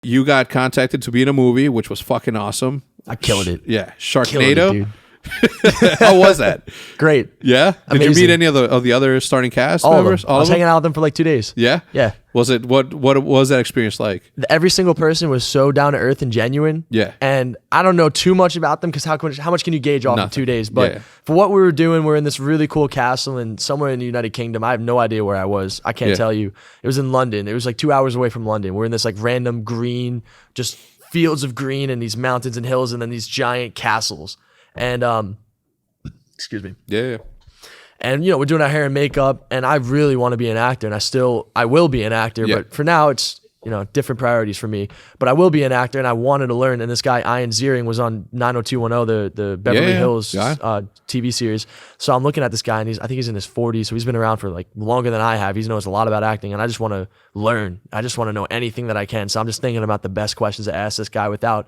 you got contacted to be in a movie, which was fucking awesome. I killed it. Yeah, Killed Sharknado. it, dude. How was that? Great. Yeah. Did you Amazing. meet any of the other starting cast All members? of them. I was hanging out with them for like 2 days. Yeah. Yeah. Was it what was that experience like? Every single person was so down to earth and genuine. Yeah. And I don't know too much about them because how much can you gauge off in Nothing. 2 days? But Yeah. for what we were doing, we're in this really cool castle and somewhere in the United Kingdom. I have no idea where I was. I can't Yeah. tell you. It was in London. It was like 2 hours away from London. We're in this like random green, just fields of green and these mountains and hills and then these giant castles. And excuse me. Yeah. And, we're doing our hair and makeup, and I really want to be an actor, and I will be an actor, Yeah. but for now, it's, different priorities for me. But I will be an actor, and I wanted to learn, and this guy, Ian Ziering, was on 90210, the Beverly Hills TV series. So I'm looking at this guy, and I think he's in his 40s, so he's been around for, like, longer than I have. He knows a lot about acting, and I just want to learn. I just want to know anything that I can. So I'm just thinking about the best questions to ask this guy without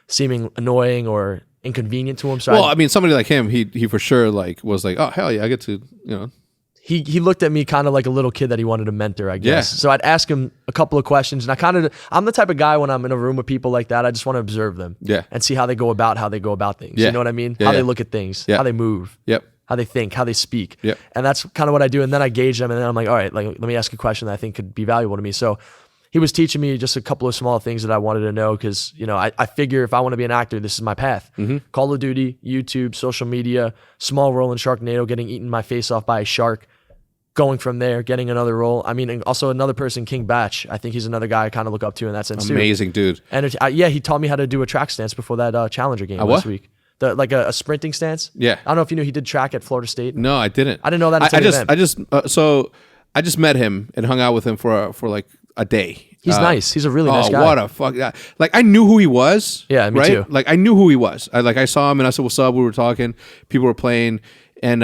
seeming annoying or inconvenient to him. So Well, I mean, somebody like him, he for sure was like, oh hell yeah, I get to He looked at me kind of like a little kid that he wanted to mentor, I guess. Yeah. So I'd ask him a couple of questions, and I'm the type of guy when I'm in a room with people like that, I just want to observe them, and see how they go about things. Yeah. You know what I mean? Yeah, how yeah. they look at things, Yeah. how they move, Yep. how they think, how they speak. Yep. And that's kind of what I do. And then I gauge them, and then I'm like, all right, like let me ask a question that I think could be valuable to me. So he was teaching me just a couple of small things that I wanted to know because, I figure if I want to be an actor, this is my path. Mm-hmm. Call of Duty, YouTube, social media, small role in Sharknado, getting eaten my face off by a shark, going from there, getting another role. I mean, and also another person, King Batch. I think he's another guy I kind of look up to in that sense too. Amazing dude. And he taught me how to do a track stance before that Challenger game last week. Like a sprinting stance. Yeah. I don't know if you knew he did track at Florida State. No, I didn't. I didn't know that until I just met him and hung out with him for like a day. He's nice. He's a really nice guy. What a fuck! Like I knew who he was. Yeah, me right? too. Like I knew who he was. I saw him and I said, "What's up?" We were talking. People were playing, and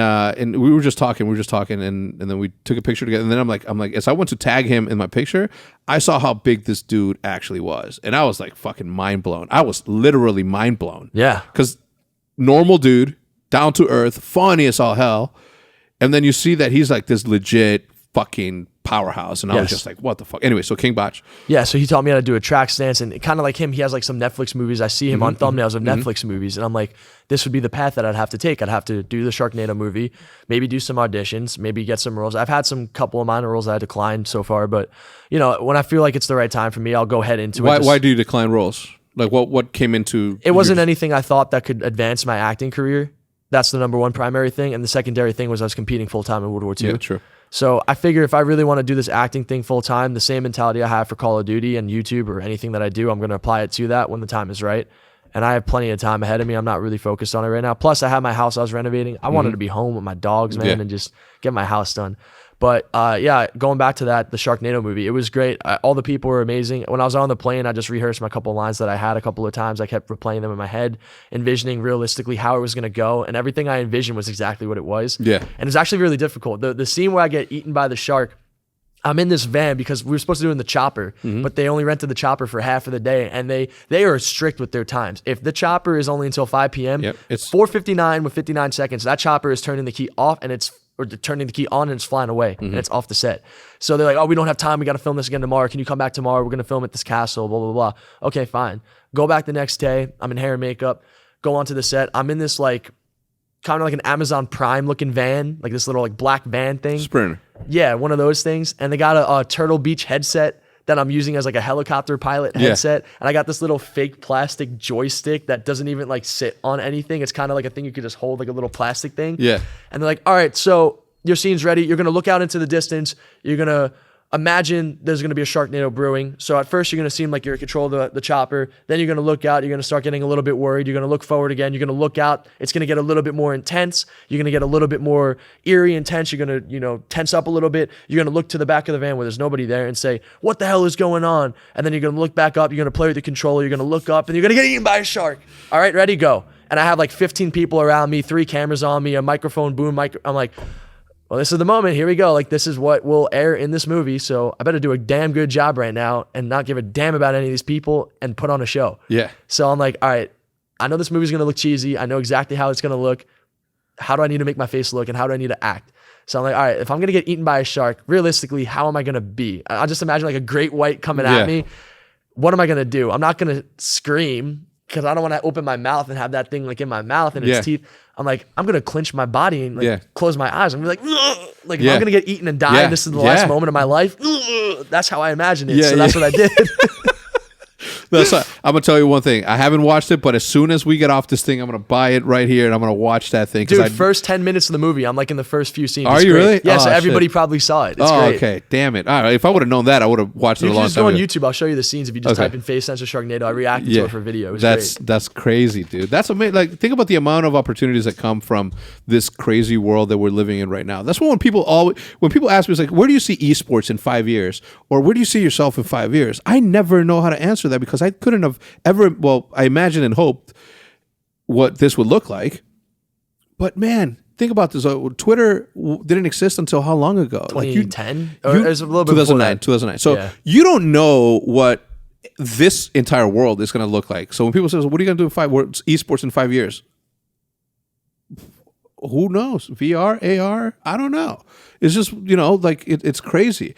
we were just talking. And then we took a picture together. And then I'm like, as I went to tag him in my picture, I saw how big this dude actually was, and I was like fucking mind blown. I was literally mind blown. Yeah, because normal dude, down to earth, funny as all hell, and then you see that he's like this legit fucking powerhouse, and I was just like, what the fuck? Anyway, so King Botch. Yeah, so he taught me how to do a track stance, and kind of like him, he has like some Netflix movies. I see him on thumbnails of Netflix movies, and I'm like, this would be the path that I'd have to take. I'd have to do the Sharknado movie, maybe do some auditions, maybe get some roles. I've had some couple of minor roles that I declined so far, but when I feel like it's the right time for me, I'll go head into it. Why do you decline roles? Like what came into it? Wasn't anything I thought that could advance my acting career. That's the number one primary thing, and the secondary thing was I was competing full time in World War II. Yeah, true. So I figure if I really want to do this acting thing full time, the same mentality I have for Call of Duty and YouTube or anything that I do, I'm going to apply it to that when the time is right. And I have plenty of time ahead of me. I'm not really focused on it right now. Plus, I have my house I was renovating. I wanted to be home with my dogs, man, and just get my house done. But going back to that, the Sharknado movie, it was great. All the people were amazing. When I was on the plane, I just rehearsed my couple of lines that I had a couple of times. I kept replaying them in my head, envisioning realistically how it was going to go. And everything I envisioned was exactly what it was. Yeah. And it's actually really difficult. The scene where I get eaten by the shark, I'm in this van because we were supposed to do it in the chopper, but they only rented the chopper for half of the day, and they are strict with their times. If the chopper is only until 5 p.m., it's 4:59 with 59 seconds. That chopper is turning the key off, or turning the key on, and it's flying away, and it's off the set. So they're like, oh, we don't have time. We got to film this again tomorrow. Can you come back tomorrow? We're going to film at this castle, blah, blah, blah. Okay, fine. Go back the next day. I'm in hair and makeup. Go onto the set. I'm in this like kind of like an Amazon Prime looking van, like this little like black van thing. Sprinter. Yeah, one of those things. And they got a Turtle Beach headset that I'm using as like a helicopter pilot headset. And I got this little fake plastic joystick that doesn't even like sit on anything. It's kind of like a thing you could just hold, like a little plastic thing. Yeah. And they're like, all right, so your scene's ready. You're going to look out into the distance. You're going to imagine there's going to be a Sharknado brewing. So at first you're going to seem like you're in control of the chopper. Then you're going to look out. You're going to start getting a little bit worried. You're going to look forward again. You're going to look out. It's going to get a little bit more intense. You're going to get a little bit more eerie and tense. You're going to, tense up a little bit. You're going to look to the back of the van where there's nobody there and say, what the hell is going on? And then you're going to look back up. You're going to play with the controller. You're going to look up and you're going to get eaten by a shark. All right, ready, go. And I have like 15 people around me, 3 cameras on me, a microphone, boom, mic. I'm like, well, this is the moment. Here we go. Like, this is what will air in this movie. So I better do a damn good job right now and not give a damn about any of these people and put on a show. Yeah. So I'm like, all right, I know this movie's going to look cheesy. I know exactly how it's going to look. How do I need to make my face look and how do I need to act? So I'm like, all right, if I'm going to get eaten by a shark, realistically, how am I going to be? I'll just imagine like a great white coming at me. what am I going to do? I'm not going to scream because I don't want to open my mouth and have that thing like in my mouth and its teeth. I'm like, I'm going to clench my body and like close my eyes. I'm going to be like, ugh! Like if I'm going to get eaten and die and this is the last moment of my life, ugh! That's how I imagine it. So that's what I did. I'm gonna tell you one thing. I haven't watched it, but as soon as we get off this thing, I'm gonna buy it right here and I'm gonna watch that thing. Dude, first 10 minutes of the movie, I'm like in the first few scenes. Are you really? Yeah, so everybody probably saw it. It's great. Okay. Damn it. All right. If I would have known that, I would have watched it a long time ago. You can just go on YouTube. I'll show you the scenes if you just type in Faze Censor Sharknado. I reacted to it for video. It was great. That's crazy, dude. That's amazing. Like, think about the amount of opportunities that come from this crazy world that we're living in right now. That's when people ask me, it's like, where do you see esports in 5 years? Or where do you see yourself in 5 years? I never know how to answer that because I couldn't have ever, well, I imagined and hoped what this would look like. But man, think about this. Twitter didn't exist until how long ago? 2010? Or it was a little bit 2009. 2009. So you don't know what this entire world is going to look like. So when people say, what are you going to do in esports in 5 years? Who knows? VR, AR? I don't know. It's just, like it's crazy.